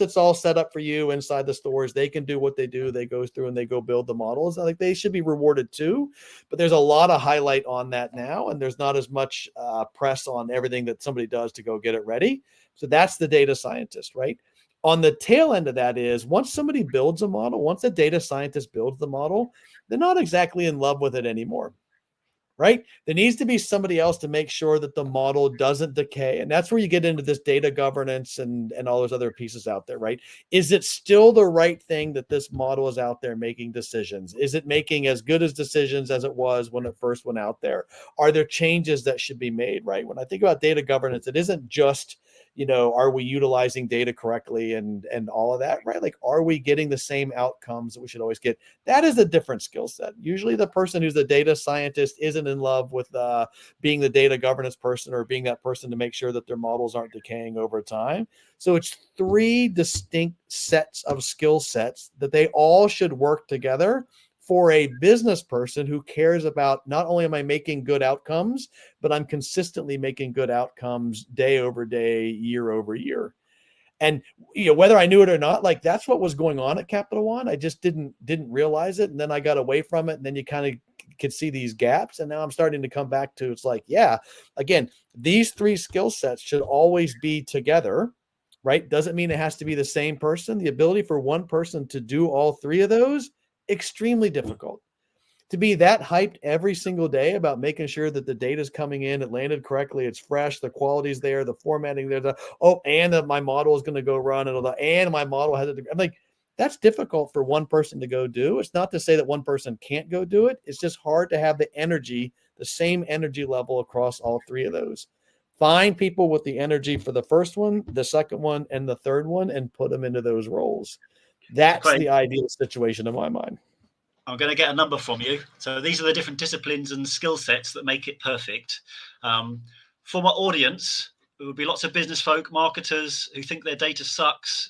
it's all set up for you inside the stores, they can do what they do. They go through and they go build the models. Like they should be rewarded too, but there's a lot of highlight on that now, and there's not as much press on everything that somebody does to go get it ready. So that's the data scientist, right? On the tail end of that is once somebody builds a model, once a data scientist builds the model, they're not exactly in love with it anymore. Right? There needs to be somebody else to make sure that the model doesn't decay. And that's where you get into this data governance and all those other pieces out there, right? Is it still the right thing that this model is out there making decisions? Is it making as good as decisions as it was when it first went out there? Are there changes that should be made, right? When I think about data governance, it isn't just, are we utilizing data correctly and all of that, right? Like, are we getting the same outcomes that we should always get? That is a different skill set. Usually the person who's the data scientist isn't in love with being the data governance person or being that person to make sure that their models aren't decaying over time. So it's three distinct sets of skill sets that they all should work together for a business person who cares about not only am I making good outcomes, but I'm consistently making good outcomes day over day, year over year. And whether I knew it or not, like that's what was going on at Capital One. I just didn't realize it, and then I got away from it, and then you kind of could see these gaps. And now I'm starting to come back to it's like, yeah, again, these three skill sets should always be together, right? Doesn't mean it has to be the same person. The ability for one person to do all three of those, extremely difficult. To be that hyped every single day about making sure that the data is coming in, it landed correctly, it's fresh, the quality's there, the formatting there, and that my model is going to go run, and my model has it. I'm like, that's difficult for one person to go do. It's not to say that one person can't go do it. It's just hard to have the energy, the same energy level across all three of those. Find people with the energy for the first one, the second one, and the third one, and put them into those roles. That's the ideal situation in my mind. I'm going to get a number from you. So these are the different disciplines and skill sets that make it perfect. For my audience, there would be lots of business folk, marketers who think their data sucks,